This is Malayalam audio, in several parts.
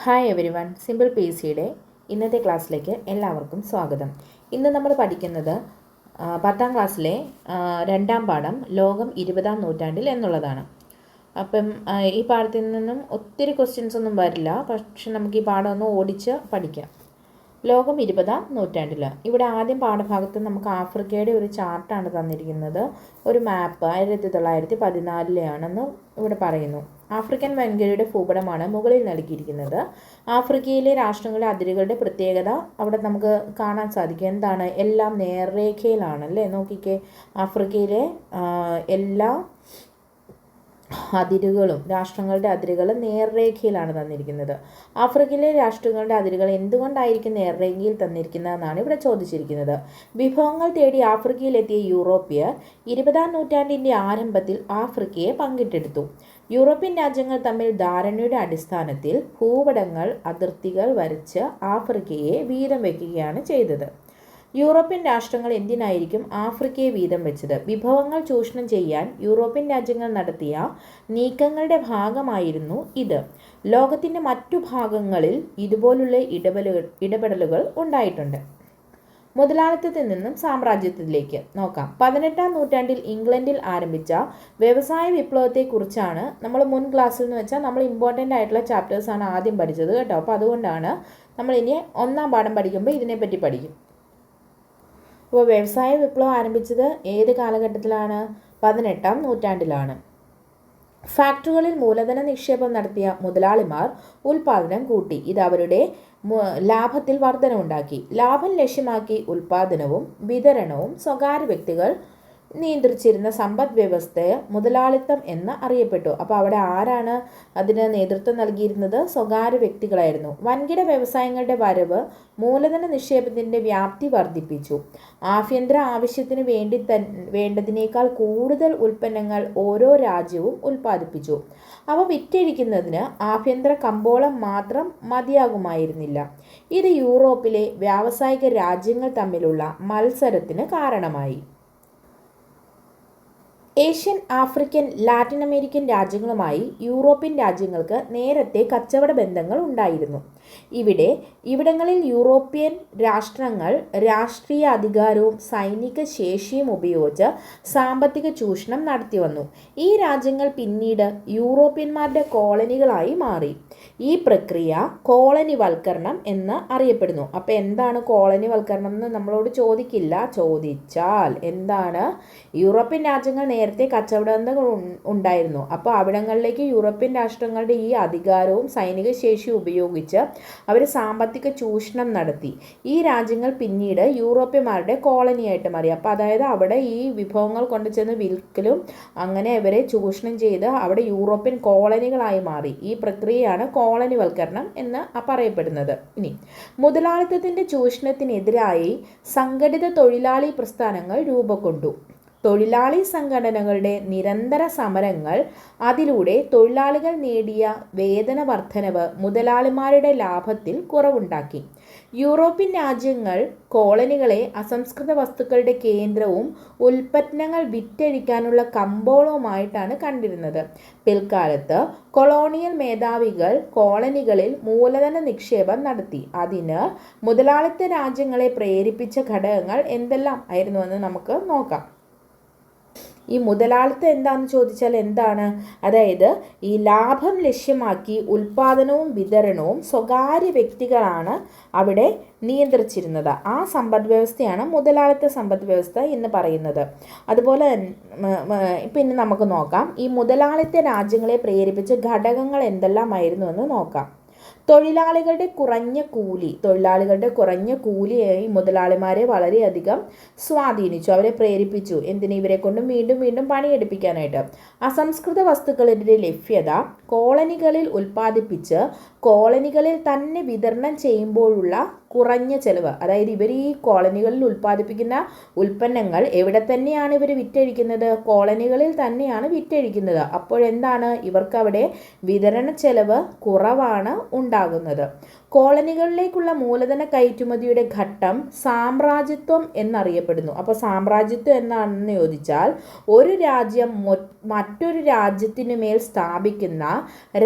Hi every one, simple P സിയുടെ ഇന്നത്തെ ക്ലാസ്സിലേക്ക് എല്ലാവർക്കും സ്വാഗതം. ഇന്ന് നമ്മൾ പഠിക്കുന്നത് 10ാം ക്ലാസ്സിലെ രണ്ടാം പാഠം ലോകം 20ാം നൂറ്റാണ്ടിൽ എന്നുള്ളതാണ്. അപ്പം ഈ പാഠത്തിൽ നിന്നും ഒത്തിരി ക്വസ്റ്റ്യൻസ് ഒന്നും വരില്ല, പക്ഷെ നമുക്ക് ഈ പാഠം ഒന്ന് ഓടിച്ച് പഠിക്കാം. ലോകം 20ാം നൂറ്റാണ്ടിൽ ഇവിടെ ആദ്യം പാഠഭാഗത്ത് നമുക്ക് ആഫ്രിക്കയുടെ ഒരു ചാർട്ടാണ് തന്നിരിക്കുന്നത്. ഒരു മാപ്പ് 1914 ഇവിടെ പറയുന്നു. ആഫ്രിക്കൻ വൻകരയുടെ ഭൂപടമാണ് മുകളിൽ നൽകിയിരിക്കുന്നത്. ആഫ്രിക്കയിലെ രാഷ്ട്രങ്ങളുടെ അതിരുകളുടെ പ്രത്യേകത അവിടെ നമുക്ക് കാണാൻ സാധിക്കും. എന്താണ്? എല്ലാം നേർരേഖയിലാണല്ലേ. നോക്കിക്കേ, ആഫ്രിക്കയിലെ എല്ലാ അതിരുകളും രാഷ്ട്രങ്ങളുടെ അതിരുകൾ നേർരേഖയിലാണ് തന്നിരിക്കുന്നത്. ആഫ്രിക്കയിലെ രാഷ്ട്രങ്ങളുടെ അതിരുകൾ എന്തുകൊണ്ടായിരിക്കും നേർരേഖയിൽ തന്നിരിക്കുന്നതെന്നാണ് ഇവിടെ ചോദിച്ചിരിക്കുന്നത്. വിഭവങ്ങൾ തേടി ആഫ്രിക്കയിലെത്തിയ യൂറോപ്യർ 20ാം നൂറ്റാണ്ടിൻ്റെ ആരംഭത്തിൽ ആഫ്രിക്കയെ പങ്കിട്ടെടുത്തു. യൂറോപ്യൻ രാജ്യങ്ങൾ തമ്മിൽ ധാരണയുടെ അടിസ്ഥാനത്തിൽ ഭൂപടങ്ങൾ അതിർത്തികൾ വരച്ച് ആഫ്രിക്കയെ വീതം വയ്ക്കുകയാണ് ചെയ്തത്. യൂറോപ്യൻ രാഷ്ട്രങ്ങൾ എന്തിനായിരിക്കും ആഫ്രിക്കയെ വീതം വെച്ചത്? വിഭവങ്ങൾ ചൂഷണം ചെയ്യാൻ യൂറോപ്യൻ രാജ്യങ്ങൾ നടത്തിയ നീക്കങ്ങളുടെ ഭാഗമായിരുന്നു ഇത്. ലോകത്തിൻ്റെ മറ്റു ഭാഗങ്ങളിൽ ഇതുപോലുള്ള ഇടപെടലുകൾ ഉണ്ടായിട്ടുണ്ട്. മുതലാളിത്തത്തിൽ നിന്നും സാമ്രാജ്യത്തിലേക്ക് നോക്കാം. 18ാം നൂറ്റാണ്ടിൽ ഇംഗ്ലണ്ടിൽ ആരംഭിച്ച വ്യവസായ വിപ്ലവത്തെക്കുറിച്ചാണ് നമ്മൾ മുൻ ക്ലാസ്സിൽ എന്ന് വെച്ചാൽ നമ്മൾ ഇമ്പോർട്ടൻ്റ് ആയിട്ടുള്ള ചാപ്റ്റേഴ്സാണ് ആദ്യം പഠിച്ചത് കേട്ടോ. അപ്പോൾ അതുകൊണ്ടാണ് നമ്മൾ ഇനി 1ാം പാഠം പഠിക്കുമ്പോൾ ഇതിനെപ്പറ്റി പഠിക്കും. അപ്പോൾ വ്യവസായ വിപ്ലവം ആരംഭിച്ചത് ഏത് കാലഘട്ടത്തിലാണ്? 18ാം നൂറ്റാണ്ടിലാണ്. ഫാക്ടറികളിൽ മൂലധന നിക്ഷേപം നടത്തിയ മുതലാളിമാർ ഉൽപ്പാദനം കൂട്ടി. ഇത് അവരുടെ ലാഭത്തിൽ വർധനവുണ്ടാക്കി. ലാഭം ലക്ഷ്യമാക്കി ഉൽപ്പാദനവും വിതരണവും സ്വകാര്യ വ്യക്തികൾ നിയന്ത്രിച്ചിരുന്ന സമ്പദ് വ്യവസ്ഥയെ മുതലാളിത്തം എന്ന് അറിയപ്പെട്ടു. അപ്പോൾ അവിടെ ആരാണ് അതിന് നേതൃത്വം നൽകിയിരുന്നത്? സ്വകാര്യ വ്യക്തികളായിരുന്നു. വൻകിട വ്യവസായങ്ങളുടെ വരവ് മൂലധന നിക്ഷേപത്തിൻ്റെ വ്യാപ്തി വർദ്ധിപ്പിച്ചു. ആഭ്യന്തര ആവശ്യത്തിന് വേണ്ടതിനേക്കാൾ കൂടുതൽ ഉൽപ്പന്നങ്ങൾ ഓരോ രാജ്യവും ഉൽപ്പാദിപ്പിച്ചു. അവ വിറ്റഴിക്കുന്നതിന് ആഭ്യന്തര കമ്പോളം മാത്രം മതിയാകുമായിരുന്നില്ല. ഇത് യൂറോപ്പിലെ വ്യാവസായിക രാജ്യങ്ങൾ തമ്മിലുള്ള മത്സരത്തിന് കാരണമായി. ഏഷ്യൻ, ആഫ്രിക്കൻ, ലാറ്റിൻ അമേരിക്കൻ രാജ്യങ്ങളുമായി യൂറോപ്യൻ രാജ്യങ്ങൾക്ക് നേരത്തെ കച്ചവട ബന്ധങ്ങൾ ഉണ്ടായിരുന്നു. ഇവിടങ്ങളിൽ യൂറോപ്യൻ രാഷ്ട്രങ്ങൾ രാഷ്ട്രീയ അധികാരവും സൈനിക ശേഷിയും ഉപയോഗിച്ച് സാമ്പത്തിക ചൂഷണം നടത്തിവന്നു. ഈ രാജ്യങ്ങൾ പിന്നീട് യൂറോപ്യന്മാരുടെ കോളനികളായി മാറി. ഈ പ്രക്രിയ കോളനിവൽക്കരണം എന്ന് അറിയപ്പെടുന്നു. അപ്പോൾ എന്താണ് കോളനിവൽക്കരണം എന്ന് നമ്മളോട് ചോദിക്കില്ല. ചോദിച്ചാൽ എന്താണ്? യൂറോപ്യൻ രാജ്യങ്ങൾ നേരത്തെ കച്ചവട ബന്ധങ്ങൾ ഉണ്ടായിരുന്നു. അപ്പോൾ അവിടങ്ങളിലേക്ക് യൂറോപ്യൻ രാഷ്ട്രങ്ങളുടെ ഈ അധികാരവും സൈനിക ശേഷിയും ഉപയോഗിച്ച് അവർ സാമ്പത്തിക ചൂഷണം നടത്തി. ഈ രാജ്യങ്ങൾ പിന്നീട് യൂറോപ്യന്മാരുടെ കോളനിയായിട്ട് മാറി. അപ്പോൾ അതായത് അവിടെ ഈ വിഭവങ്ങൾ കൊണ്ടുചെന്ന് വിൽക്കലും അങ്ങനെ ഇവരെ ചൂഷണം ചെയ്ത് അവിടെ യൂറോപ്യൻ കോളനികളായി മാറി. ഈ പ്രക്രിയയാണ് കോളനിവൽക്കരണം എന്ന് പറയപ്പെടുന്നത്. ഇനി മുതലാളിത്തത്തിൻ്റെ ചൂഷണത്തിനെതിരായി സംഘടിത തൊഴിലാളി പ്രസ്ഥാനങ്ങൾ രൂപം കൊണ്ടു. തൊഴിലാളി സംഘടനകളുടെ നിരന്തര സമരങ്ങൾ അതിലൂടെ തൊഴിലാളികൾ നേടിയ വേതന വർധനവ് മുതലാളിമാരുടെ ലാഭത്തിൽ കുറവുണ്ടാക്കി. യൂറോപ്യൻ രാജ്യങ്ങൾ കോളനികളെ അസംസ്കൃത വസ്തുക്കളുടെ കേന്ദ്രവും ഉൽപ്പന്നങ്ങൾ വിറ്റഴിക്കാനുള്ള കമ്പോളവുമായിട്ടാണ് കണ്ടിരുന്നത്. പിൽക്കാലത്ത് കൊളോണിയൽ മേധാവികൾ കോളനികളിൽ മൂലധന നിക്ഷേപം നടത്തി. അതിന് മുതലാളിത്ത രാജ്യങ്ങളെ പ്രേരിപ്പിച്ച ഘടകങ്ങൾ എന്തെല്ലാം ആയിരുന്നുവെന്ന് നമുക്ക് നോക്കാം. ഈ മുതലാളിത്തം എന്താണെന്ന് ചോദിച്ചാൽ എന്താണ്? അതായത് ഈ ലാഭം ലക്ഷ്യമാക്കി ഉൽപ്പാദനവും വിതരണവും സ്വകാര്യ വ്യക്തികളാണ് അവിടെ നിയന്ത്രിച്ചിരുന്നത്. ആ സമ്പദ് വ്യവസ്ഥയാണ് മുതലാളിത്ത സമ്പദ് വ്യവസ്ഥ എന്ന് പറയുന്നത്. അതുപോലെ പിന്നെ നമുക്ക് നോക്കാം ഈ മുതലാളിത്ത രാജ്യങ്ങളെ പ്രേരിപ്പിച്ച ഘടകങ്ങൾ എന്തെല്ലാമായിരുന്നു എന്ന് നോക്കാം. തൊഴിലാളികളുടെ കുറഞ്ഞ കൂലിയായി മുതലാളിമാരെ വളരെയധികം സ്വാധീനിച്ചു. അവരെ പ്രേരിപ്പിച്ചു. എന്തിന്? ഇവരെ കൊണ്ട് വീണ്ടും വീണ്ടും പണിയെടുപ്പിക്കാനായിട്ട്. അസംസ്കൃത വസ്തുക്കളുടെ ലഭ്യത, കോളനികളിൽ ഉൽപ്പാദിപ്പിച്ച് കോളനികളിൽ തന്നെ വിതരണം ചെയ്യുമ്പോഴുള്ള കുറഞ്ഞ ചെലവ്. അതായത് ഇവർ ഈ കോളനികളിൽ ഉൽപ്പാദിപ്പിക്കുന്ന ഉൽപ്പന്നങ്ങൾ എവിടെ തന്നെയാണ് ഇവർ വിറ്റഴിക്കുന്നത്? കോളനികളിൽ തന്നെയാണ് വിറ്റഴിക്കുന്നത്. അപ്പോഴെന്താണ്? ഇവർക്ക് അവിടെ വിതരണ ചെലവ് കുറവാണ് ഉണ്ടാകുന്നത്. കോളനികളിലേക്കുള്ള മൂലധന കയറ്റുമതിയുടെ ഘട്ടം സാമ്രാജ്യത്വം എന്നറിയപ്പെടുന്നു. അപ്പോൾ സാമ്രാജ്യത്വം എന്നാണെന്ന് ചോദിച്ചാൽ ഒരു രാജ്യം മറ്റൊരു രാജ്യത്തിനു മേൽ സ്ഥാപിക്കുന്ന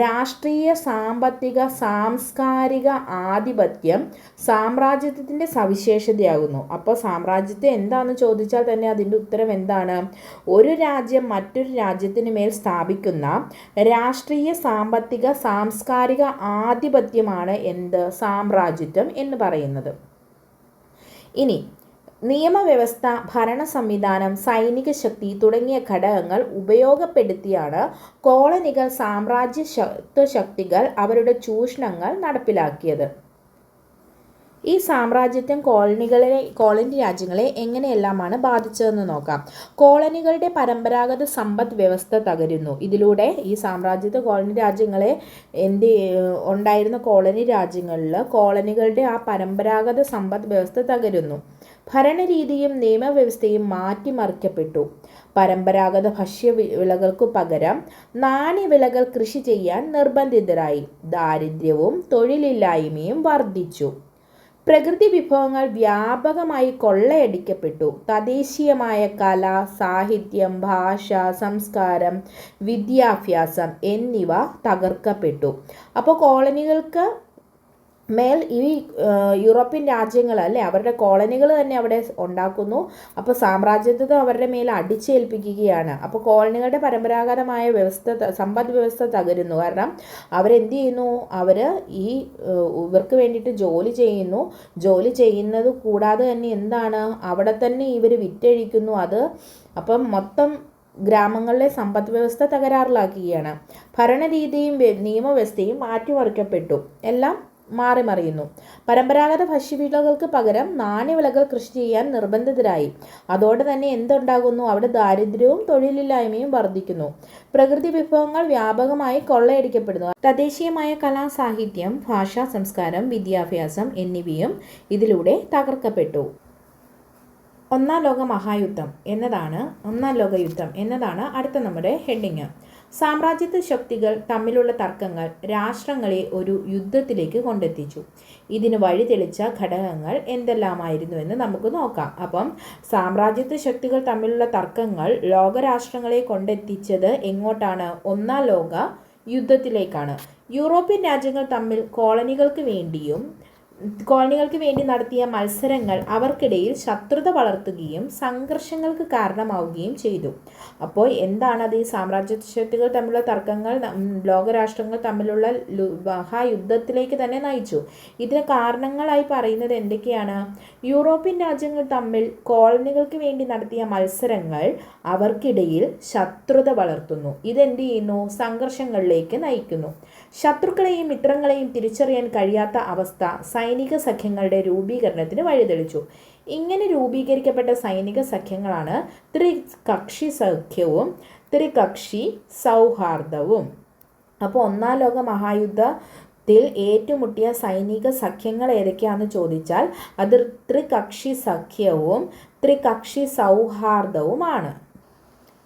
രാഷ്ട്രീയ, സാമ്പത്തിക, സാംസ്കാരിക ആധിപത്യം സാമ്രാജ്യത്വത്തിൻ്റെ സവിശേഷതയാകുന്നു. അപ്പോൾ സാമ്രാജ്യത്വം എന്താണെന്ന് ചോദിച്ചാൽ തന്നെ അതിൻ്റെ ഉത്തരം എന്താണ്? ഒരു രാജ്യം മറ്റൊരു രാജ്യത്തിനു മേൽ സ്ഥാപിക്കുന്ന രാഷ്ട്രീയ, സാമ്പത്തിക, സാംസ്കാരിക ആധിപത്യമാണ് എന്ത്? സാമ്രാജ്യത്വം എന്ന് പറയുന്നത്. ഇനി നിയമവ്യവസ്ഥ, ഭരണ സംവിധാനം, സൈനിക ശക്തി തുടങ്ങിയ ഘടകങ്ങൾ ഉപയോഗപ്പെടുത്തിയാണ് കോളനികൾ സാമ്രാജ്യത്വ ശക്തികൾ അവരുടെ ചൂഷണങ്ങൾ നടപ്പിലാക്കിയത്. ഈ സാമ്രാജ്യത്വം കോളനി രാജ്യങ്ങളെ എങ്ങനെയെല്ലാമാണ് ബാധിച്ചതെന്ന് നോക്കാം. കോളനികളുടെ പരമ്പരാഗത സമ്പദ് വ്യവസ്ഥ തകരുന്നു. ഇതിലൂടെ ഈ സാമ്രാജ്യത്വ കോളനി രാജ്യങ്ങളെ ഉണ്ടായിരുന്ന കോളനി രാജ്യങ്ങളിൽ കോളനികളുടെ ആ പരമ്പരാഗത സമ്പദ് വ്യവസ്ഥ തകരുന്നു. ഭരണരീതിയും നിയമവ്യവസ്ഥയും മാറ്റിമറിക്കപ്പെട്ടു. പരമ്പരാഗത ഭക്ഷ്യവിളകൾക്കു പകരം നാണ്യവിളകൾ കൃഷി ചെയ്യാൻ നിർബന്ധിതരായി. ദാരിദ്ര്യവും തൊഴിലില്ലായ്മയും വർദ്ധിച്ചു. പ്രകൃതി വിഭവങ്ങൾ വ്യാപകമായി കൊള്ളയടിക്കപ്പെട്ടു. തദ്ദേശീയമായ കല, സാഹിത്യം, ഭാഷ, സംസ്കാരം, വിദ്യാഭ്യാസം എന്നിവ തകർക്കപ്പെട്ടു. അപ്പോൾ കോളനികൾക്ക് മേൽ ഈ യൂറോപ്യൻ രാജ്യങ്ങൾ അവരുടെ കോളനികൾ തന്നെ അവിടെ ഉണ്ടാക്കുന്നു. അപ്പോൾ സാമ്രാജ്യത്വം അവരുടെ മേൽ അടിച്ചേൽപ്പിക്കുകയാണ്. അപ്പോൾ കോളനികളുടെ പരമ്പരാഗതമായ സമ്പദ് വ്യവസ്ഥ തകരുന്നു. കാരണം അവരെന്ത് ചെയ്യുന്നു? ഇവർക്ക് വേണ്ടിയിട്ട് ജോലി ചെയ്യുന്നത് കൂടാതെ തന്നെ എന്താണ്, അവിടെ തന്നെ ഇവർ വിറ്റഴിക്കുന്നു. അപ്പം മൊത്തം ഗ്രാമങ്ങളിലെ സമ്പദ് വ്യവസ്ഥ തകരാറിലാക്കുകയാണ്. ഭരണരീതിയും നിയമവ്യവസ്ഥയും മാറ്റിമറിക്കപ്പെട്ടു. എല്ലാം മാറിമറിയുന്നു. പരമ്പരാഗത ഭക്ഷ്യവിളകൾക്ക് പകരം നാണ്യവിളകൾ കൃഷി ചെയ്യാൻ നിർബന്ധിതരായി. അതോടെ തന്നെ എന്തുണ്ടാകുന്നു? അവിടെ ദാരിദ്ര്യവും തൊഴിലില്ലായ്മയും വർദ്ധിക്കുന്നു. പ്രകൃതി വിഭവങ്ങൾ വ്യാപകമായി കൊള്ളയടിക്കപ്പെടുന്നു. തദ്ദേശീയമായ കലാ, സാഹിത്യം, ഭാഷ, സംസ്കാരം, വിദ്യാഭ്യാസം എന്നിവയും ഇതിലൂടെ തകർക്കപ്പെട്ടു. ഒന്നാം ലോക യുദ്ധം എന്നതാണ് അടുത്ത നമ്മുടെ ഹെഡിങ്. സാമ്രാജ്യത്വ ശക്തികൾ തമ്മിലുള്ള തർക്കങ്ങൾ രാഷ്ട്രങ്ങളെ ഒരു യുദ്ധത്തിലേക്ക് കൊണ്ടെത്തിച്ചു. ഇതിന് വഴിതെളിച്ച ഘടകങ്ങൾ എന്തെല്ലാമായിരുന്നുവെന്ന് നമുക്ക് നോക്കാം. അപ്പം സാമ്രാജ്യത്വ ശക്തികൾ തമ്മിലുള്ള തർക്കങ്ങൾ ലോകരാഷ്ട്രങ്ങളെ കൊണ്ടെത്തിച്ചത് എങ്ങോട്ടാണ്? ഒന്നാം ലോക യുദ്ധത്തിലേക്കാണ്. യൂറോപ്യൻ രാജ്യങ്ങൾ തമ്മിൽ കോളനികൾക്ക് വേണ്ടി നടത്തിയ മത്സരങ്ങൾ അവർക്കിടയിൽ ശത്രുത വളർത്തുകയും സംഘർഷങ്ങൾക്ക് കാരണമാവുകയും ചെയ്തു. അപ്പോൾ എന്താണത്? ഈ സാമ്രാജ്യത്വ ശക്തികൾ തമ്മിലുള്ള തർക്കങ്ങൾ ലോകരാഷ്ട്രങ്ങൾ തമ്മിലുള്ള മഹായുദ്ധത്തിലേക്ക് തന്നെ നയിച്ചു. ഇതിന് കാരണങ്ങളായി പറയുന്നത് എന്തൊക്കെയാണ്? യൂറോപ്യൻ രാജ്യങ്ങൾ തമ്മിൽ കോളനികൾക്ക് വേണ്ടി നടത്തിയ മത്സരങ്ങൾ അവർക്കിടയിൽ ശത്രുത വളർത്തുന്നു. ഇതെന്ത് ചെയ്യുന്നു? സംഘർഷങ്ങളിലേക്ക് നയിക്കുന്നു. ശത്രുക്കളെയും മിത്രങ്ങളെയും തിരിച്ചറിയാൻ കഴിയാത്ത അവസ്ഥ സൈനിക സഖ്യങ്ങളുടെ രൂപീകരണത്തിന് വഴിതെളിച്ചു. ഇങ്ങനെ രൂപീകരിക്കപ്പെട്ട സൈനിക സഖ്യങ്ങളാണ് ത്രികക്ഷി സഖ്യവും ത്രികക്ഷി സൗഹാർദ്ദവും. അപ്പോൾ ഒന്നാം ലോക മഹായുദ്ധത്തിൽ ഏറ്റുമുട്ടിയ സൈനിക സഖ്യങ്ങൾ ഏതൊക്കെയാണെന്ന് ചോദിച്ചാൽ അത് ത്രികക്ഷി സഖ്യവും ത്രികക്ഷി സൗഹാർദ്ദവുമാണ്.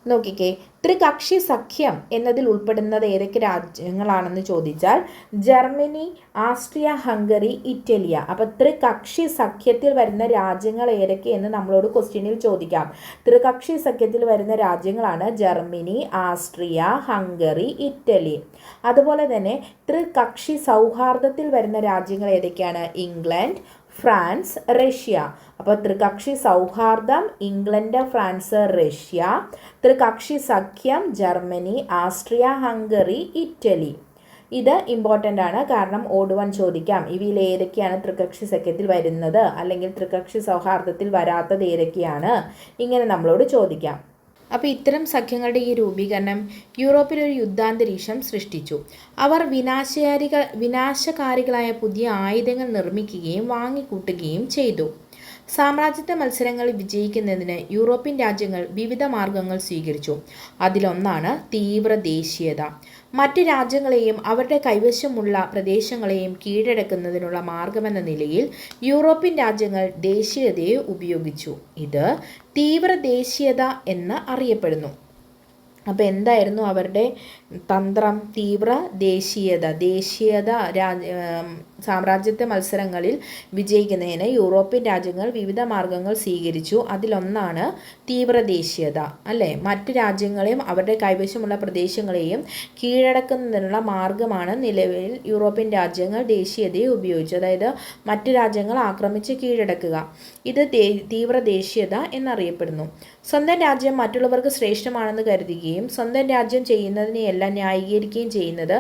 നോക്കിക്കേ, ത്രികക്ഷി സഖ്യം എന്നതിൽ ഉൾപ്പെടുന്നത് ഏതൊക്കെ രാജ്യങ്ങളാണെന്ന് ചോദിച്ചാൽ ജർമ്മനി, ആസ്ട്രിയ, ഹംഗറി, ഇറ്റലിയ. അപ്പോൾ ത്രികക്ഷി സഖ്യത്തിൽ വരുന്ന രാജ്യങ്ങൾ ഏതൊക്കെയെന്ന് നമ്മളോട് ക്വസ്റ്റ്യനിൽ ചോദിക്കാം. ത്രികക്ഷി സഖ്യത്തിൽ വരുന്ന രാജ്യങ്ങളാണ് ജർമ്മനി, ആസ്ട്രിയ, ഹംഗറി, ഇറ്റലി. അതുപോലെ തന്നെ ത്രികക്ഷി സൗഹാർദ്ദത്തിൽ വരുന്ന രാജ്യങ്ങൾ ഏതൊക്കെയാണ്? England, France, Russia. അപ്പോൾ ത്രികക്ഷി സൗഹാർദ്ദം ഇംഗ്ലണ്ട്, ഫ്രാൻസ്, റഷ്യ. ത്രികക്ഷി സഖ്യം ജർമ്മനി, ആസ്ട്രിയ, ഹംഗറി, ഇറ്റലി. ഇത് ഇമ്പോർട്ടൻ്റ് ആണ്. കാരണം ഓഡ് വൺ ചോദിക്കാം. ഇവയിൽ ഏതൊക്കെയാണ് ത്രികക്ഷി സഖ്യത്തിൽ വരുന്നത്, അല്ലെങ്കിൽ ത്രികക്ഷി സൗഹാർദ്ദത്തിൽ വരാത്തത് ഏതൊക്കെയാണ്, ഇങ്ങനെ നമ്മളോട് ചോദിക്കാം. അപ്പോൾ ഇത്തരം സഖ്യങ്ങളുടെ ഈ രൂപീകരണം യൂറോപ്പിൽ ഒരു യുദ്ധാന്തരീക്ഷം സൃഷ്ടിച്ചു. അവർ വിനാശകാരികളായ പുതിയ ആയുധങ്ങൾ നിർമ്മിക്കുകയും വാങ്ങിക്കൂട്ടുകയും ചെയ്തു. സാമ്രാജ്യത്വ മത്സരങ്ങളിൽ വിജയിക്കുന്നതിന് യൂറോപ്യൻ രാജ്യങ്ങൾ വിവിധ മാർഗങ്ങൾ സ്വീകരിച്ചു. അതിലൊന്നാണ് തീവ്ര ദേശീയത. മറ്റ് രാജ്യങ്ങളെയും അവരുടെ കൈവശമുള്ള പ്രദേശങ്ങളെയും കീഴടക്കുന്നതിനുള്ള മാർഗമെന്ന നിലയിൽ യൂറോപ്യൻ രാജ്യങ്ങൾ ദേശീയതയെ ഉപയോഗിച്ചു. ഇത് തീവ്ര ദേശീയത എന്ന് അറിയപ്പെടുന്നു. അപ്പോൾ എന്തായിരുന്നു അവരുടെ തന്ത്രം? തീവ്ര ദേശീയത സാമ്രാജ്യത്വ മത്സരങ്ങളിൽ വിജയിക്കുന്നതിന് യൂറോപ്യൻ രാജ്യങ്ങൾ വിവിധ മാർഗങ്ങൾ സ്വീകരിച്ചു. അതിലൊന്നാണ് തീവ്ര ദേശീയത, അല്ലേ? മറ്റ് രാജ്യങ്ങളെയും അവരുടെ കൈവശമുള്ള പ്രദേശങ്ങളെയും കീഴടക്കുന്നതിനുള്ള മാർഗമാണ് നിലവിൽ യൂറോപ്യൻ രാജ്യങ്ങൾ ദേശീയതയെ ഉപയോഗിച്ചു. അതായത് മറ്റ് രാജ്യങ്ങൾ ആക്രമിച്ച് കീഴടക്കുക. ഇത് തീവ്ര ദേശീയത എന്നറിയപ്പെടുന്നു. സ്വന്തം രാജ്യം മറ്റുള്ളവർക്ക് ശ്രേഷ്ഠമാണെന്ന് കരുതുകയും സ്വന്തം രാജ്യം ചെയ്യുന്നതിനെയെല്ലാം ന്യായീകരിക്കുകയും ചെയ്യുന്നത്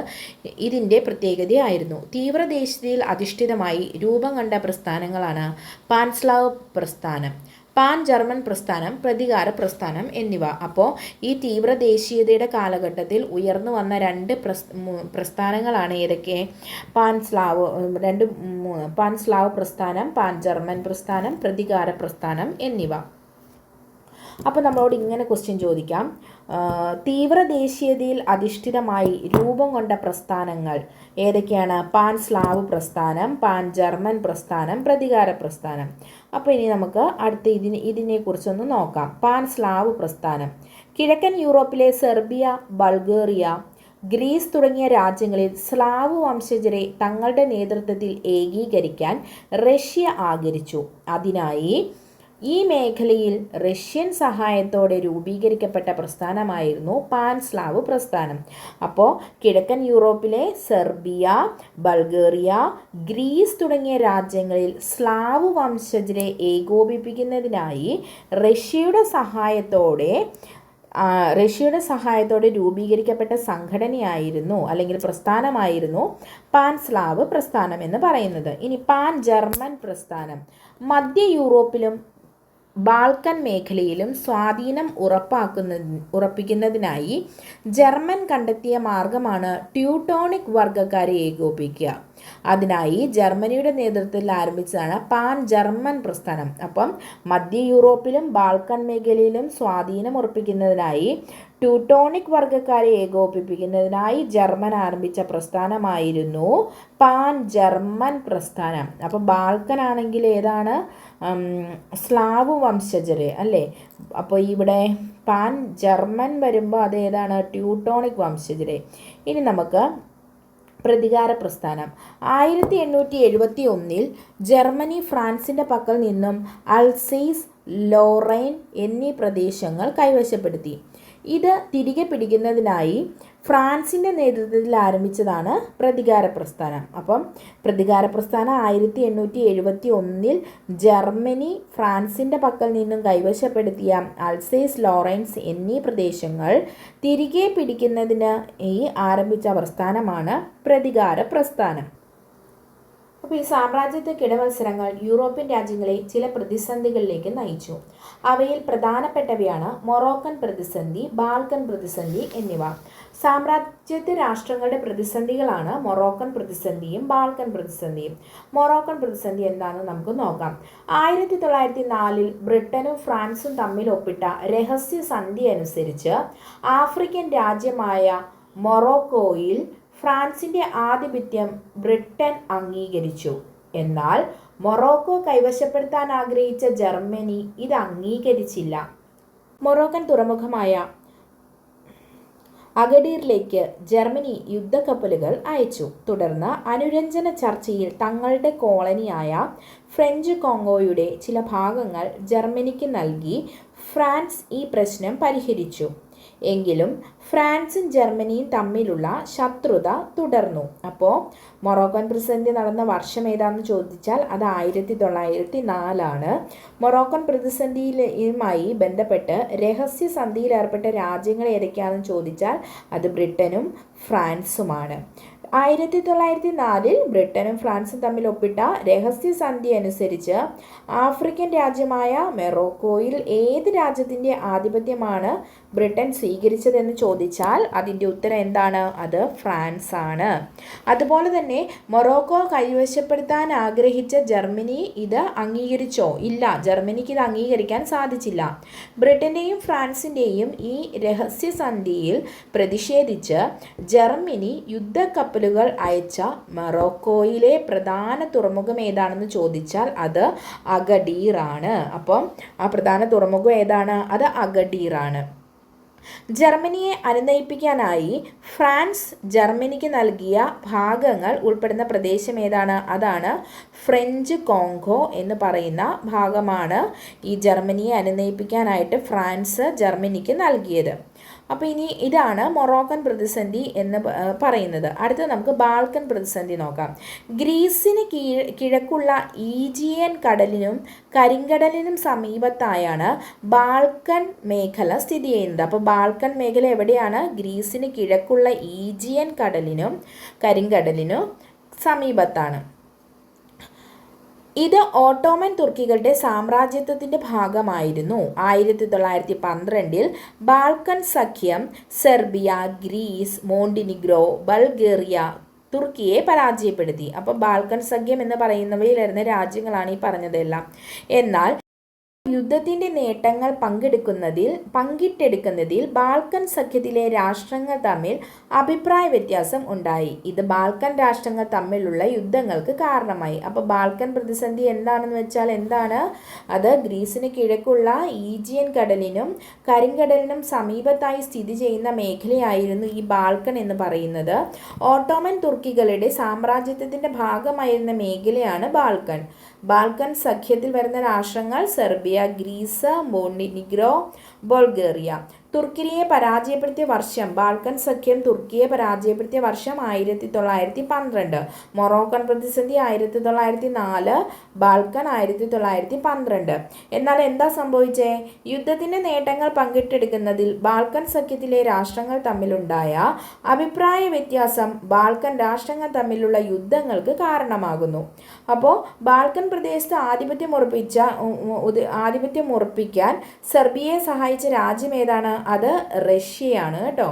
ഇതിൻ്റെ പ്രത്യേകതയായിരുന്നു. തീവ്ര ദേശീയതയിൽ അധിഷ്ഠിതമായി രൂപം കണ്ട പ്രസ്ഥാനങ്ങളാണ് പാൻസ്ലാവ് പ്രസ്ഥാനം, പാൻ ജർമ്മൻ പ്രസ്ഥാനം, പ്രതികാര പ്രസ്ഥാനം എന്നിവ. അപ്പോൾ ഈ തീവ്ര ദേശീയതയുടെ കാലഘട്ടത്തിൽ ഉയർന്നു വന്ന രണ്ട് പ്രസ്ഥാനങ്ങളാണ് ഏതൊക്കെ? പാൻസ്ലാവ് പ്രസ്ഥാനം, പാൻ ജർമ്മൻ പ്രസ്ഥാനം, പ്രതികാര പ്രസ്ഥാനം എന്നിവ. അപ്പോൾ നമ്മളോട് ഇങ്ങനെ ക്വസ്റ്റ്യൻ ചോദിക്കാം, തീവ്ര ദേശീയതയിൽ അധിഷ്ഠിതമായി രൂപം കൊണ്ട പ്രസ്ഥാനങ്ങൾ ഏതൊക്കെയാണ്? പാൻസ്ലാവ് പ്രസ്ഥാനം, പാൻ ജർമ്മൻ പ്രസ്ഥാനം, പ്രതികാര പ്രസ്ഥാനം. അപ്പോൾ ഇനി നമുക്ക് അടുത്ത ഇതിനെക്കുറിച്ചൊന്ന് നോക്കാം. പാൻസ്ലാവ് പ്രസ്ഥാനം കിഴക്കൻ യൂറോപ്പിലെ സെർബിയ, ബൾഗേറിയ, ഗ്രീസ് തുടങ്ങിയ രാജ്യങ്ങളിൽ സ്ലാവ് വംശജരെ തങ്ങളുടെ നേതൃത്വത്തിൽ ഏകീകരിക്കാൻ റഷ്യ ആഗ്രഹിച്ചു. അതിനായി ഈ മേഖലയിൽ റഷ്യൻ സഹായത്തോടെ രൂപീകരിക്കപ്പെട്ട പ്രസ്ഥാനമായിരുന്നു പാൻസ്ലാവ് പ്രസ്ഥാനം. അപ്പോൾ കിഴക്കൻ യൂറോപ്പിലെ സെർബിയ, ബൾഗേറിയ, ഗ്രീസ് തുടങ്ങിയ രാജ്യങ്ങളിൽ സ്ലാവ് വംശജരെ ഏകോപിപ്പിക്കുന്നതിനായി റഷ്യയുടെ സഹായത്തോടെ രൂപീകരിക്കപ്പെട്ട സംഘടനയായിരുന്നു അല്ലെങ്കിൽ പ്രസ്ഥാനമായിരുന്നു പാൻസ്ലാവ് പ്രസ്ഥാനം എന്ന് പറയുന്നത്. ഇനി പാൻ ജർമ്മൻ പ്രസ്ഥാനം മധ്യ യൂറോപ്പിലും ബാൾക്കൻ മേഖലയിലും സ്വാധീനം ഉറപ്പിക്കുന്നതിനായി ജർമ്മൻ കണ്ടെത്തിയ മാർഗമാണ് ട്യൂട്ടോണിക് വർഗ്ഗക്കാരെ ഏകോപിപ്പിക്കുക. അതിനായി ജർമ്മനിയുടെ നേതൃത്വത്തിൽ ആരംഭിച്ചതാണ് പാൻ ജർമ്മൻ പ്രസ്ഥാനം. അപ്പം മധ്യ യൂറോപ്പിലും ബാൾക്കൻ മേഖലയിലും സ്വാധീനം ഉറപ്പിക്കുന്നതിനായി ട്യൂട്ടോണിക് വർഗ്ഗക്കാരെ ഏകോപിപ്പിക്കുന്നതിനായി ജർമ്മൻ ആരംഭിച്ച പ്രസ്ഥാനമായിരുന്നു പാൻ ജർമ്മൻ പ്രസ്ഥാനം. അപ്പം ബാൾക്കൻ ആണെങ്കിൽ ഏതാണ്? സ്ലാവ് വംശജര്, അല്ലേ? അപ്പോൾ ഇവിടെ പാൻ ജർമ്മൻ വരുമ്പോൾ അതേതാണ്? ട്യൂട്ടോണിക് വംശജര്. ഇനി നമുക്ക് പ്രതികാര പ്രസ്ഥാനം 1871 ജർമ്മനി ഫ്രാൻസിൻ്റെ പക്കൽ നിന്നും അൽസൈസ്, ലോറൈൻ എന്നീ പ്രദേശങ്ങൾ കൈവശപ്പെടുത്തി. ഇത് തിരികെ പിടിക്കുന്നതിനായി ഫ്രാൻസിൻ്റെ നേതൃത്വത്തിൽ ആരംഭിച്ചതാണ് പ്രതികാര പ്രസ്ഥാനം. അപ്പം പ്രതികാര പ്രസ്ഥാനം 1871 ജർമ്മനി ഫ്രാൻസിൻ്റെ പക്കൽ നിന്നും കൈവശപ്പെടുത്തിയ അൽസൈസ്, ലോറൻസ് എന്നീ പ്രദേശങ്ങൾ തിരികെ പിടിക്കുന്നതിന് ആരംഭിച്ച പ്രസ്ഥാനമാണ് പ്രതികാര പ്രസ്ഥാനം. അപ്പോൾ ഈ സാമ്രാജ്യത്വ കിടമത്സരങ്ങൾ യൂറോപ്യൻ രാജ്യങ്ങളെ ചില പ്രതിസന്ധികളിലേക്ക് നയിച്ചു. അവയിൽ പ്രധാനപ്പെട്ടവയാണ് മൊറോക്കൻ പ്രതിസന്ധി, ബാൾക്കൻ പ്രതിസന്ധി എന്നിവ. സാമ്രാജ്യത്വ രാഷ്ട്രങ്ങളുടെ പ്രതിസന്ധികളാണ് മൊറോക്കൻ പ്രതിസന്ധിയും ബാൾക്കൻ പ്രതിസന്ധിയും. മൊറോക്കൻ പ്രതിസന്ധി എന്താണെന്ന് നമുക്ക് നോക്കാം. 1904 ബ്രിട്ടനും ഫ്രാൻസും തമ്മിൽ ഒപ്പിട്ട രഹസ്യ സന്ധി അനുസരിച്ച് ആഫ്രിക്കൻ രാജ്യമായ മൊറോക്കോയിൽ ഫ്രാൻസിൻ്റെ ആധിപത്യം ബ്രിട്ടൻ അംഗീകരിച്ചു. എന്നാൽ മൊറോക്കോ കൈവശപ്പെടുത്താൻ ആഗ്രഹിച്ച ജർമ്മനി ഇത് അംഗീകരിച്ചില്ല. മൊറോക്കൻ തുറമുഖമായ അഗഡീറിലേക്ക് ജർമ്മനി യുദ്ധക്കപ്പലുകൾ അയച്ചു. തുടർന്ന് അനുരഞ്ജന ചർച്ചയിൽ തങ്ങളുടെ കോളനിയായ ഫ്രഞ്ച് കോങ്കോയുടെ ചില ഭാഗങ്ങൾ ജർമ്മനിക്ക് നൽകി ഫ്രാൻസ് ഈ പ്രശ്നം പരിഹരിച്ചു. എങ്കിലും ഫ്രാൻസും ജർമ്മനിയും തമ്മിലുള്ള ശത്രുത തുടർന്നു. അപ്പോൾ മൊറോക്കൻ പ്രതിസന്ധി നടന്ന വർഷം ഏതാണെന്ന് ചോദിച്ചാൽ അത് 1904. മൊറോക്കൻ പ്രതിസന്ധിയുമായി ബന്ധപ്പെട്ട് രഹസ്യ സന്ധിയിൽ ഏർപ്പെട്ട രാജ്യങ്ങൾ ഏതൊക്കെയാണെന്ന് ചോദിച്ചാൽ അത് ബ്രിട്ടനും ഫ്രാൻസുമാണ്. 1904 ബ്രിട്ടനും ഫ്രാൻസും തമ്മിൽ ഒപ്പിട്ട രഹസ്യസന്ധി അനുസരിച്ച് ആഫ്രിക്കൻ രാജ്യമായ മൊറോക്കോയിൽ ഏത് രാജ്യത്തിൻ്റെ ആധിപത്യമാണ് ബ്രിട്ടൻ സ്വീകരിച്ചതെന്ന് ചോദിച്ചാൽ അതിൻ്റെ ഉത്തരം എന്താണ്? അത് ഫ്രാൻസ് ആണ്. അതുപോലെ തന്നെ മൊറോക്കോ കൈവശപ്പെടുത്താൻ ആഗ്രഹിച്ച ജർമ്മനി ഇത് അംഗീകരിച്ചോ? ഇല്ല, ജർമ്മനിക്ക് ഇത് അംഗീകരിക്കാൻ സാധിച്ചില്ല. ബ്രിട്ടൻ്റെയും ഫ്രാൻസിൻ്റെയും ഈ രഹസ്യസന്ധിയിൽ പ്രതിഷേധിച്ച് ജർമ്മനി യുദ്ധക്കപ്പലുകൾ അയച്ച മൊറോക്കോയിലെ പ്രധാന തുറമുഖം ഏതാണെന്ന് ചോദിച്ചാൽ അത് അഗഡീർ ആണ്. അപ്പം ആ പ്രധാന തുറമുഖം ഏതാണ്? അത് അഗഡീർ ആണ്. ജർമ്മനിയെ അനുനയിപ്പിക്കാനായി ഫ്രാൻസ് ജർമ്മനിക്ക് നൽകിയ ഭാഗങ്ങൾ ഉൾപ്പെടുന്ന പ്രദേശം ഏതാണ്? അതാണ് ഫ്രഞ്ച് കോങ്കോ എന്ന് പറയുന്ന ഭാഗമാണ് ഈ ജർമ്മനിയെ അനുനയിപ്പിക്കാനായിട്ട് ഫ്രാൻസ് ജർമ്മനിക്ക് നൽകിയത്. അപ്പോൾ ഇനി ഇതാണ് മൊറോക്കൻ പ്രതിസന്ധി എന്ന് പറയുന്നത്. അടുത്ത നമുക്ക് ബാൾക്കൻ പ്രതിസന്ധി നോക്കാം. ഗ്രീസിന് കിഴക്കുള്ള ഈജിയൻ കടലിനും കരിങ്കടലിനും സമീപത്തായാണ് ബാൾക്കൻ മേഖല സ്ഥിതി ചെയ്യുന്നത്. അപ്പോൾ ബാൾക്കൻ മേഖല എവിടെയാണ്? ഗ്രീസിന് കിഴക്കുള്ള ഈജിയൻ കടലിനും കരിങ്കടലിനും സമീപത്താണ്. ഇത് ഓട്ടോമൻ തുർക്കികളുടെ സാമ്രാജ്യത്വത്തിൻ്റെ ഭാഗമായിരുന്നു. 1912 ബാൾക്കൻ സഖ്യം സെർബിയ, ഗ്രീസ്, മോണ്ടിനിഗ്രോ, ബൾഗേറിയ, തുർക്കിയെ പരാജയപ്പെടുത്തി. അപ്പോൾ ബാൾക്കൻ സഖ്യം എന്ന് പറയുന്നവയിലിരുന്ന രാജ്യങ്ങളാണ് ഈ പറഞ്ഞതെല്ലാം. എന്നാൽ യുദ്ധത്തിൻ്റെ നേട്ടങ്ങൾ പങ്കിട്ടെടുക്കുന്നതിൽ ബാൾക്കൻ സഖ്യത്തിലെ രാഷ്ട്രങ്ങൾ തമ്മിൽ അഭിപ്രായ വ്യത്യാസം ഉണ്ടായി. ഇത് ബാൾക്കൻ രാഷ്ട്രങ്ങൾ തമ്മിലുള്ള യുദ്ധങ്ങൾക്ക് കാരണമായി. അപ്പോൾ ബാൾക്കൻ പ്രതിസന്ധി എന്താണെന്ന് വെച്ചാൽ എന്താണ്? അത് ഗ്രീസിന് കിഴക്കുള്ള ഈജിയൻ കടലിനും കരിങ്കടലിനും സമീപത്തായി സ്ഥിതി ചെയ്യുന്ന മേഖലയായിരുന്നു ഈ ബാൾക്കൻ എന്ന് പറയുന്നത്. ഓട്ടോമൻ തുർക്കികളുടെ സാമ്രാജ്യത്വത്തിൻ്റെ ഭാഗമായിരുന്ന മേഖലയാണ് ബാൾക്കൻ. ബാൾക്കൻ സഖ്യത്തിൽ വരുന്ന രാഷ്ട്രങ്ങൾ സെർബിയ, ഗ്രീസ്, മോണ്ടിനിഗ്രോ, ബൾഗേറിയ. തുർക്കിയെ പരാജയപ്പെടുത്തിയ വർഷം, ബാൾക്കൻ സഖ്യം തുർക്കിയെ പരാജയപ്പെടുത്തിയ വർഷം 1912. മൊറോക്കൻ പ്രതിസന്ധി 1904, ബാൾക്കൻ 1912. എന്നാൽ എന്താ സംഭവിച്ചേ? യുദ്ധത്തിൻ്റെ നേട്ടങ്ങൾ പങ്കിട്ടെടുക്കുന്നതിൽ ബാൾക്കൻ സഖ്യത്തിലെ രാഷ്ട്രങ്ങൾ തമ്മിലുണ്ടായ അഭിപ്രായ വ്യത്യാസം ബാൾക്കൻ രാഷ്ട്രങ്ങൾ തമ്മിലുള്ള യുദ്ധങ്ങൾക്ക് കാരണമാകുന്നു. അപ്പോൾ ബാൾക്കൻ പ്രദേശത്ത് ആധിപത്യം ഉറപ്പിക്കാൻ സെർബിയയെ സഹായിച്ച രാജ്യം ഏതാണ്? അത് റഷ്യയാണ് കേട്ടോ.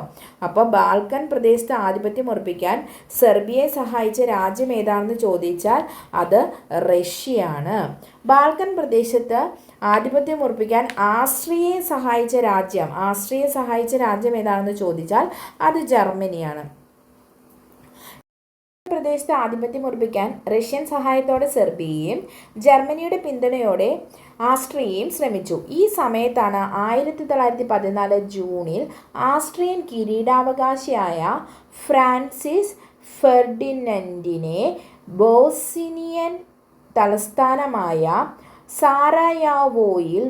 അപ്പോൾ ബാൾക്കൻ പ്രദേശത്ത് ആധിപത്യം ഉറപ്പിക്കാൻ സെർബിയയെ സഹായിച്ച രാജ്യം ഏതാണെന്ന് ചോദിച്ചാൽ അത് റഷ്യയാണ്. ബാൾക്കൻ പ്രദേശത്ത് ആധിപത്യം ഉറപ്പിക്കാൻ ആസ്ട്രിയയെ സഹായിച്ച രാജ്യം ഏതാണെന്ന് ചോദിച്ചാൽ അത് ജർമ്മനിയാണ്. പ്രദേശത്ത് ആധിപത്യം ഉറപ്പിക്കാൻ റഷ്യൻ സഹായത്തോടെ സെർബിയയും ജർമ്മനിയുടെ പിന്തുണയോടെ ആസ്ട്രിയയും ശ്രമിച്ചു. ഈ സമയത്താണ് 1914 ജൂണിൽ ആസ്ട്രിയൻ കിരീടാവകാശിയായ ഫ്രാൻസിസ് ഫെർഡിനൻഡിനെ ബോസ്നിയൻ തലസ്ഥാനമായ സാരായോവിൽ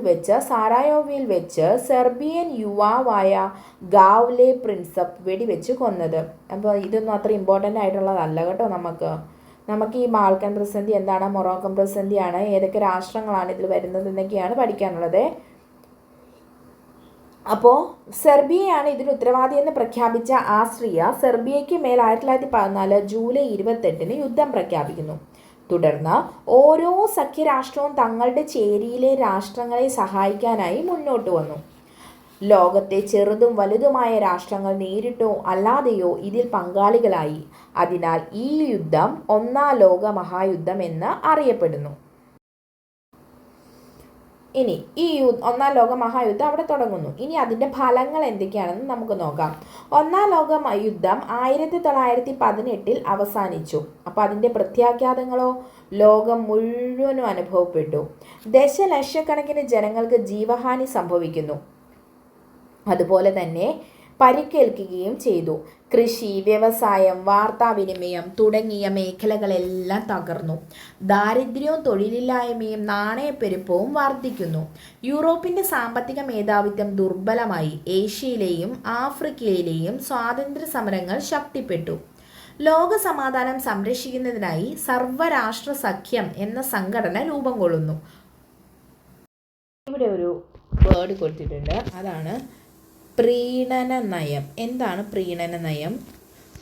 വെച്ച് സെർബിയൻ യുവാവായ ഗാവ്ലെ പ്രിൻസപ്പ് വെടിവെച്ച് കൊന്നത്. അപ്പോൾ ഇതൊന്നും അത്ര ഇമ്പോർട്ടൻ്റ് ആയിട്ടുള്ളതല്ല കേട്ടോ. നമുക്ക് ഈ ബാൾക്കൻ പ്രതിസന്ധി എന്താണ്, മൊറോക്കൻ പ്രതിസന്ധിയാണ്, ഏതൊക്കെ രാഷ്ട്രങ്ങളാണ് ഇതിൽ വരുന്നത് എന്നൊക്കെയാണ് പഠിക്കാനുള്ളത്. അപ്പോൾ സെർബിയയാണ് ഇതിന് ഉത്തരവാദിയെന്ന് പ്രഖ്യാപിച്ച ആസ്ട്രിയ സെർബിയയ്ക്ക് മേൽ 1914 ജൂലൈ 28 യുദ്ധം പ്രഖ്യാപിക്കുന്നു. തുടർന്ന് ഓരോ സഖ്യരാഷ്ട്രവും തങ്ങളുടെ ചേരിയിലെ രാഷ്ട്രങ്ങളെ സഹായിക്കാനായി മുന്നോട്ട് വന്നു. ലോകത്തെ ചെറുതും വലുതുമായ രാഷ്ട്രങ്ങൾ നേരിട്ടോ അല്ലാതെയോ ഇതിൽ പങ്കാളികളായി. അതിനാൽ ഈ യുദ്ധം ഒന്നാം ലോക മഹായുദ്ധം എന്ന് അറിയപ്പെടുന്നു. ഇനി ഈ ഒന്നാം ലോക മഹായുദ്ധം അവിടെ തുടങ്ങുന്നു. ഇനി അതിൻ്റെ ഫലങ്ങൾ എന്തൊക്കെയാണെന്ന് നമുക്ക് നോക്കാം. ഒന്നാം ലോക യുദ്ധം 1918 അവസാനിച്ചു. അപ്പോൾ അതിൻ്റെ പ്രത്യാഘാതങ്ങളോ ലോകം മുഴുവനും അനുഭവപ്പെട്ടു. ദശലക്ഷക്കണക്കിന് ജനങ്ങൾക്ക് ജീവഹാനി സംഭവിക്കുന്നു. അതുപോലെ തന്നെ പരിക്കേൽക്കുകയും ചെയ്തു. കൃഷി, വ്യവസായം, വാർത്താവിനിമയം തുടങ്ങിയ മേഖലകളെല്ലാം തകർന്നു. ദാരിദ്ര്യവും തൊഴിലില്ലായ്മയും നാണയപ്പെരുപ്പവും വർദ്ധിക്കുന്നു. യൂറോപ്പിൻ്റെ സാമ്പത്തിക മേധാവിത്വം ദുർബലമായി. ഏഷ്യയിലെയും ആഫ്രിക്കയിലെയും സ്വാതന്ത്ര്യ സമരങ്ങൾ ശക്തിപ്പെട്ടു. ലോക സമാധാനം സംരക്ഷിക്കുന്നതിനായി സർവ്വരാഷ്ട്ര സഖ്യം എന്ന സംഘടന രൂപം കൊള്ളുന്നു. ഇവിടെ ഒരു വേർഡ് കൊടുത്തിട്ടുണ്ട്, അതാണ് പ്രീണന നയം. എന്താണ് പ്രീണന നയം?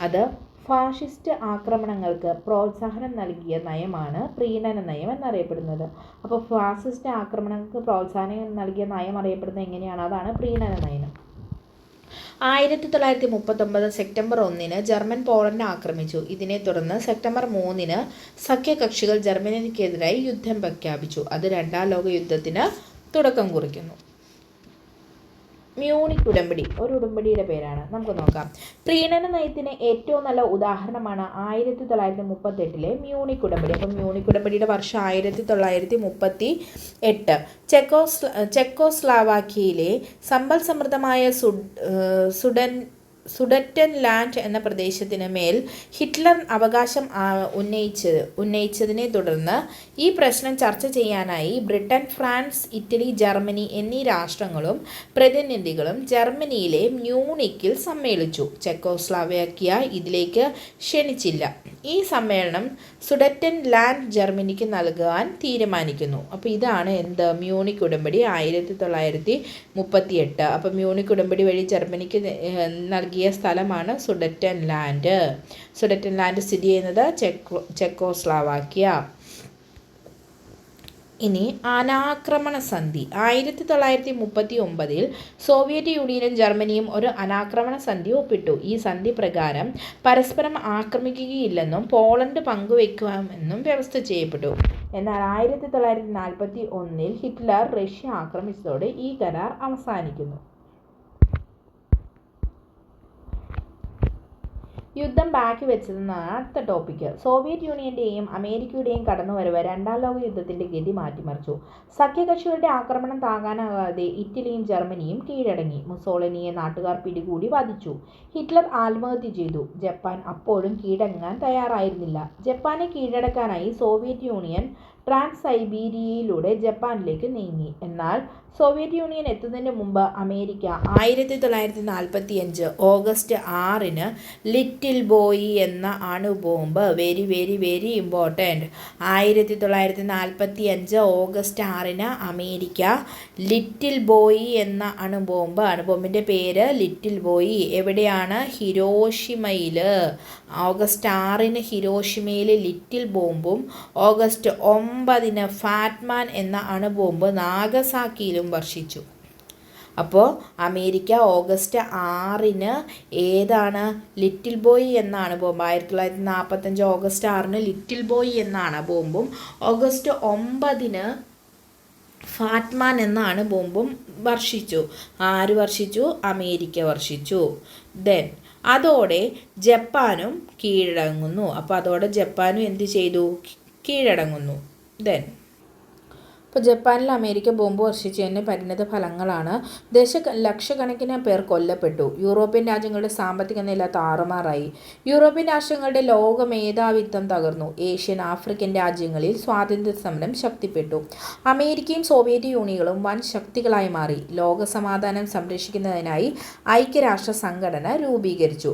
അത് ഫാഷിസ്റ്റ് ആക്രമണങ്ങൾക്ക് പ്രോത്സാഹനം നൽകിയ നയമാണ് പ്രീണന നയം എന്നറിയപ്പെടുന്നത്. അപ്പോൾ ഫാസിസ്റ്റ് ആക്രമണങ്ങൾക്ക് പ്രോത്സാഹനം നൽകിയ നയം അറിയപ്പെടുന്നത് എങ്ങനെയാണ്? അതാണ് പ്രീണന നയം. 1939 സെപ്റ്റംബർ 1 ജർമ്മൻ പോളണ്ട് ആക്രമിച്ചു. ഇതിനെ തുടർന്ന് സെപ്റ്റംബർ 3 സഖ്യകക്ഷികൾ ജർമ്മനിക്കെതിരായി യുദ്ധം പ്രഖ്യാപിച്ചു. അത് രണ്ടാം ലോക യുദ്ധത്തിന് തുടക്കം കുറിക്കുന്നു. മ്യൂണിക് ഉടമ്പടി ഒരു ഉടമ്പടിയുടെ പേരാണ്. നമുക്ക് നോക്കാം. പ്രീണന നയത്തിന് ഏറ്റവും നല്ല ഉദാഹരണമാണ് 1938 മ്യൂണിക് ഉടമ്പടി. അപ്പം മ്യൂണിക് ഉടമ്പടിയുടെ വർഷം 1938. ചെക്കോസ്ലാവാക്യയിലെ സമ്പൽ സമൃദ്ധമായ സുഡറ്റൻ ലാൻഡ് എന്ന പ്രദേശത്തിന് മേൽ ഹിറ്റ്ലർ അവകാശം ഉന്നയിച്ചതിനെ തുടർന്ന് ഈ പ്രശ്നം ചർച്ച ചെയ്യാനായി ബ്രിട്ടൻ, ഫ്രാൻസ്, ഇറ്റലി, ജർമ്മനി എന്നീ രാഷ്ട്രങ്ങളും പ്രതിനിധികളും ജർമ്മനിയിലെ മ്യൂണിക്കിൽ സമ്മേളിച്ചു. ചെക്കോസ്ലാവാക്യ ഇതിലേക്ക് ക്ഷണിച്ചില്ല. ഈ സമ്മേളനം സുഡറ്റൻ ലാൻഡ് ജർമ്മനിക്ക് നൽകാൻ തീരുമാനിക്കുന്നു. അപ്പോൾ ഇതാണ് മ്യൂണിക് ഉടമ്പടി 1938. അപ്പോൾ മ്യൂണിക് ഉടമ്പടി വഴി ജർമ്മനിക്ക് നൽകിയ സ്ഥലമാണ് സുഡറ്റൻ ലാൻഡ്. സുഡറ്റൻ ലാൻഡ് സ്ഥിതി ചെയ്യുന്നത് ചെക്കോസ്ലാവാക്യ. ഇനി അനാക്രമണ സന്ധി. 1939 സോവിയറ്റ് യൂണിയനും ജർമ്മനിയും ഒരു അനാക്രമണ സന്ധി ഒപ്പിട്ടു. ഈ സന്ധി പ്രകാരം പരസ്പരം ആക്രമിക്കുകയില്ലെന്നും പോളണ്ട് പങ്കുവയ്ക്കാമെന്നും വ്യവസ്ഥ ചെയ്യപ്പെട്ടു. എന്നാൽ 1941 ഹിറ്റ്ലർ റഷ്യ ആക്രമിച്ചതോടെ ഈ കരാർ അവസാനിക്കുന്നു. യുദ്ധം ബാക്കി വെച്ചതെന്നാണ് അടുത്ത ടോപ്പിക്ക്. സോവിയറ്റ് യൂണിയന്റെയും അമേരിക്കയുടെയും കടന്നുവരവ് രണ്ടാം ലോക യുദ്ധത്തിന്റെ ഗതി മാറ്റിമറിച്ചു. സഖ്യകക്ഷികളുടെ ആക്രമണം താങ്ങാനാകാതെ ഇറ്റലിയും ജർമ്മനിയും കീഴടങ്ങി. മുസോളിനിയെ നാട്ടുകാർ പിടികൂടി വധിച്ചു. ഹിറ്റ്ലർ ആത്മഹത്യ ചെയ്തു. ജപ്പാൻ അപ്പോഴും കീഴടങ്ങാൻ തയ്യാറായിരുന്നില്ല. ജപ്പാനെ കീഴടക്കാനായി സോവിയറ്റ് യൂണിയൻ ട്രാൻസ് സൈബീരിയയിലൂടെ ജപ്പാനിലേക്ക് നീങ്ങി. എന്നാൽ സോവിയറ്റ് യൂണിയൻ എത്തുന്നതിന് മുമ്പ് അമേരിക്ക 1945 ഓഗസ്റ്റ് 6 ലിറ്റിൽ ബോയ് എന്ന അണുബോംബ്, very very very important, 1945 August 6 അമേരിക്ക ലിറ്റിൽ ബോയ് എന്ന അണുബോംബിൻ്റെ പേര് ലിറ്റിൽ ബോയ്. എവിടെയാണ്? ഹിരോഷിമയിൽ. ഓഗസ്റ്റ് 6 ഹിരോഷിമയിൽ ലിറ്റിൽ ബോംബും ഓഗസ്റ്റ് 9 ഫാറ്റ്മാൻ എന്ന അണുബോംബ് നാഗസാക്കിയിലും വർഷിച്ചു. അപ്പോൾ അമേരിക്ക ഓഗസ്റ്റ് 6 ഏതാണ്? ലിറ്റിൽ ബോയ് എന്നാണ് ബോംബ്. 1945 ഓഗസ്റ്റ് 6 ലിറ്റിൽ ബോയ് എന്നാണ് ബോംബും ഓഗസ്റ്റ് 9 ഫാറ്റ്മാൻ എന്നാണ് ബോംബും വർഷിച്ചു. ആര് വർഷിച്ചു? അമേരിക്ക വർഷിച്ചു. ദെൻ അതോടെ ജപ്പാനും കീഴടങ്ങുന്നു. അപ്പോൾ അതോടെ ജപ്പാനും എന്ത് ചെയ്തു? കീഴടങ്ങുന്നു. ദെൻ ഇപ്പോൾ ജപ്പാനിൽ അമേരിക്ക ബോംബ് വർഷിച്ചതിൻ്റെ പരിണിത ഫലങ്ങളാണ് ലക്ഷക്കണക്കിന് പേർ കൊല്ലപ്പെട്ടു. യൂറോപ്യൻ രാജ്യങ്ങളുടെ സാമ്പത്തിക നില താറുമാറായി. യൂറോപ്യൻ രാഷ്ട്രങ്ങളുടെ ലോക മേധാവിത്വം തകർന്നു. ഏഷ്യൻ, ആഫ്രിക്കൻ രാജ്യങ്ങളിൽ സ്വാതന്ത്ര്യ സമരം ശക്തിപ്പെട്ടു. അമേരിക്കയും സോവിയറ്റ് യൂണിയനും വൻ ശക്തികളായി മാറി. ലോക സമാധാനം സംരക്ഷിക്കുന്നതിനായി ഐക്യരാഷ്ട്ര സംഘടന രൂപീകരിച്ചു.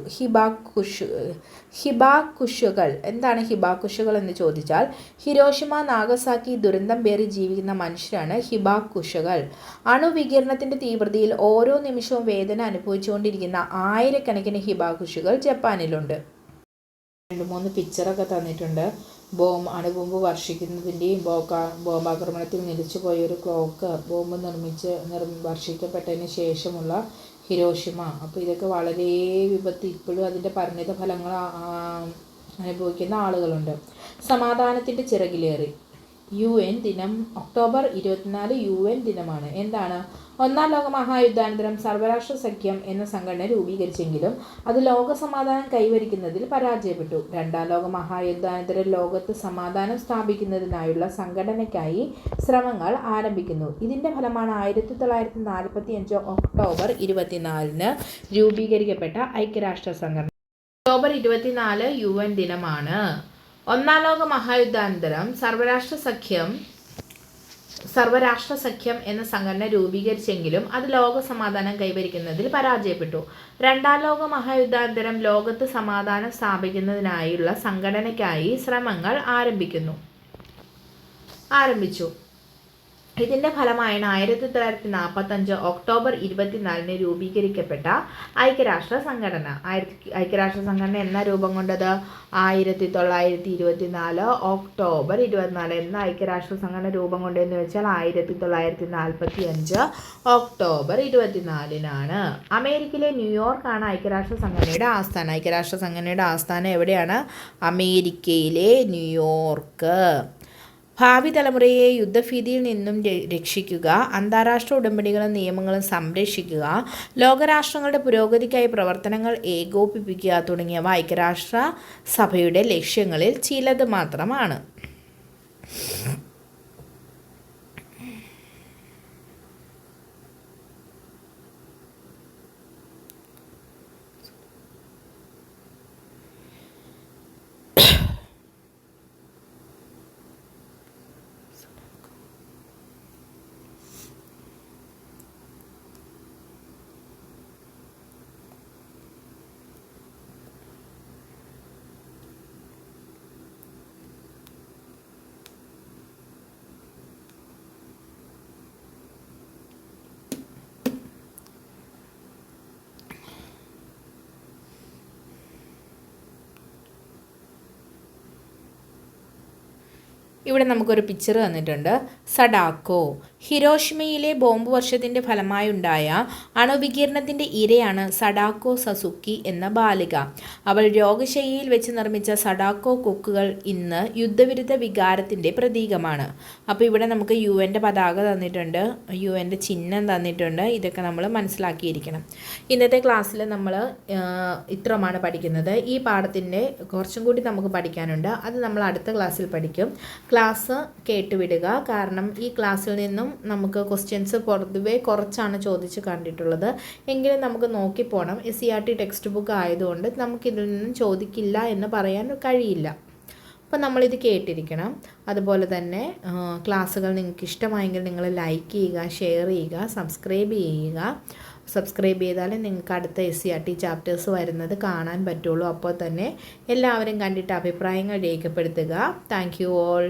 ഹിബാക്കുഷുകൾ. എന്താണ് ഹിബാക്കുഷുകൾ എന്ന് ചോദിച്ചാൽ ഹിരോഷിമ, നാഗസാക്കി ദുരന്തം പേറി ജീവിക്കുന്ന മനുഷ്യരാണ് ഹിബാക്കുഷുകൾ. അണുവികിരണത്തിന്റെ തീവ്രതയിൽ ഓരോ നിമിഷവും വേദന അനുഭവിച്ചുകൊണ്ടിരിക്കുന്ന ആയിരക്കണക്കിന് ഹിബാക്കുഷുകൾ ജപ്പാനിലുണ്ട്. 2-3 പിക്ചറൊക്കെ തന്നിട്ടുണ്ട്. അണുബോംബ് വർഷിക്കുന്നതിൻ്റെയും ബോംബാക്രമണത്തിൽ നിലച്ചുപോയൊരു ക്ലോക്ക്, ബോംബ് വർഷിക്കപ്പെട്ടതിന് ശേഷമുള്ള ഹിരോഷിമ. അപ്പോൾ ഇതൊക്കെ വളരെ വിപത്ത്, ഇപ്പോഴും അതിൻ്റെ പരിണിത ഫലങ്ങൾ അനുഭവിക്കുന്ന ആളുകളുണ്ട്. സമാധാനത്തിൻ്റെ ചിറകിലേറി. UN ദിനം ഒക്ടോബർ 24 UN ദിനമാണ്. എന്താണ്? ഒന്നാം ലോക മഹായുദ്ധാനന്തരം സർവ്വരാഷ്ട്ര സഖ്യം എന്ന സംഘടന രൂപീകരിച്ചെങ്കിലും അത് ലോക സമാധാനം കൈവരിക്കുന്നതിൽ പരാജയപ്പെട്ടു. രണ്ടാം ലോക മഹായുദ്ധാനന്തരം ലോകത്ത് സമാധാനം സ്ഥാപിക്കുന്നതിനായുള്ള സംഘടനയ്ക്കായി ശ്രമങ്ങൾ ആരംഭിക്കുന്നു. ഇതിൻ്റെ ഫലമാണ് 1945 ഒക്ടോബർ 24 രൂപീകരിക്കപ്പെട്ട ഐക്യരാഷ്ട്ര സംഘടന. ഒക്ടോബർ 24 UN ദിനമാണ്. ഒന്നാം ലോക മഹായുദ്ധാനന്തരം സർവ്വരാഷ്ട്ര സഖ്യം എന്ന സംഘടന രൂപീകരിച്ചെങ്കിലും അത് ലോക സമാധാനം കൈവരിക്കുന്നതിൽ പരാജയപ്പെട്ടു. രണ്ടാം ലോക മഹായുദ്ധാനന്തരം ലോകത്ത് സമാധാനം സ്ഥാപിക്കുന്നതിനായുള്ള സംഘടനയ്ക്കായി ശ്രമങ്ങൾ ആരംഭിച്ചു. ഇതിൻ്റെ ഫലമായാണ് 1945 ഒക്ടോബർ 24 രൂപീകരിക്കപ്പെട്ട ഐക്യരാഷ്ട്ര സംഘടന. ഐക്യരാഷ്ട്ര സംഘടന എന്നാ രൂപം കൊണ്ടത്? 1924 ഒക്ടോബർ 24 എന്ന ഐക്യരാഷ്ട്ര സംഘടന രൂപം കൊണ്ടതെന്ന് വെച്ചാൽ 1945 ഒക്ടോബർ 24 അമേരിക്കയിലെ ന്യൂയോർക്കാണ് ഐക്യരാഷ്ട്ര സംഘടനയുടെ ആസ്ഥാനം. ഐക്യരാഷ്ട്ര സംഘടനയുടെ ആസ്ഥാനം എവിടെയാണ്? അമേരിക്കയിലെ ന്യൂയോർക്ക്. ഭാവി തലമുറയെ യുദ്ധഭീതിയിൽ നിന്നും രക്ഷിക്കുക, അന്താരാഷ്ട്ര ഉടമ്പടികളും നിയമങ്ങളും സംരക്ഷിക്കുക, ലോകരാഷ്ട്രങ്ങളുടെ പുരോഗതിക്കായി പ്രവർത്തനങ്ങൾ ഏകോപിപ്പിക്കുക തുടങ്ങിയവ ഐക്യരാഷ്ട്ര സഭയുടെ ലക്ഷ്യങ്ങളിൽ ചിലത് മാത്രമാണ്. ഇവിടെ നമുക്കൊരു പിക്ചർ തന്നിട്ടുണ്ട്. സഡാക്കോ ഹിരോഷിമയിലെ ബോംബ് വർഷത്തിൻ്റെ ഫലമായുണ്ടായ അണുവികിരണത്തിൻ്റെ ഇരയാണ് സഡാക്കോ സസുക്കി എന്ന ബാലിക. അവൾ രോഗശയ്യയിൽ വെച്ച് നിർമ്മിച്ച സഡാക്കോ കൊക്കുകൾ ഇന്ന് യുദ്ധവിരുദ്ധ വികാരത്തിൻ്റെ പ്രതീകമാണ്. അപ്പോൾ ഇവിടെ നമുക്ക് UN പതാക തന്നിട്ടുണ്ട്, UN ചിഹ്നം തന്നിട്ടുണ്ട്. ഇതൊക്കെ നമ്മൾ മനസ്സിലാക്കിയിരിക്കണം. ഇന്നത്തെ ക്ലാസ്സിൽ നമ്മൾ ഇത്രമാണ് പഠിക്കുന്നത്. ഈ പാഠത്തിൻ്റെ കുറച്ചും കൂടി നമുക്ക് പഠിക്കാനുണ്ട്. അത് നമ്മൾ അടുത്ത ക്ലാസ്സിൽ പഠിക്കും. ക്ലാസ് കേട്ടുവിടുക. കാരണം ഈ ക്ലാസ്സിൽ നിന്നും നമുക്ക് ക്വസ്റ്റ്യൻസ് പൊതുവേ കുറച്ചാണ് ചോദിച്ച് കണ്ടിട്ടുള്ളത്. എങ്കിലും നമുക്ക് നോക്കിപ്പോണം. SCERT ടെക്സ്റ്റ് ബുക്ക് ആയതുകൊണ്ട് നമുക്കിതിൽ നിന്നും ചോദിക്കില്ല എന്ന് പറയാൻ കഴിയില്ല. അപ്പോൾ നമ്മളിത് കേട്ടിരിക്കണം. അതുപോലെ തന്നെ ക്ലാസ്സുകൾ നിങ്ങൾക്ക് ഇഷ്ടമായെങ്കിൽ നിങ്ങൾ ലൈക്ക് ചെയ്യുക, ഷെയർ ചെയ്യുക, സബ്സ്ക്രൈബ് ചെയ്യുക. സബ്സ്ക്രൈബ് ചെയ്താലേ നിങ്ങൾക്ക് അടുത്ത SCERT ചാപ്റ്റേഴ്സ് വരുന്നത് കാണാൻ പറ്റുള്ളൂ. അപ്പോൾ തന്നെ എല്ലാവരും കണ്ടിട്ട് അഭിപ്രായങ്ങൾ രേഖപ്പെടുത്തുക. Thank you all.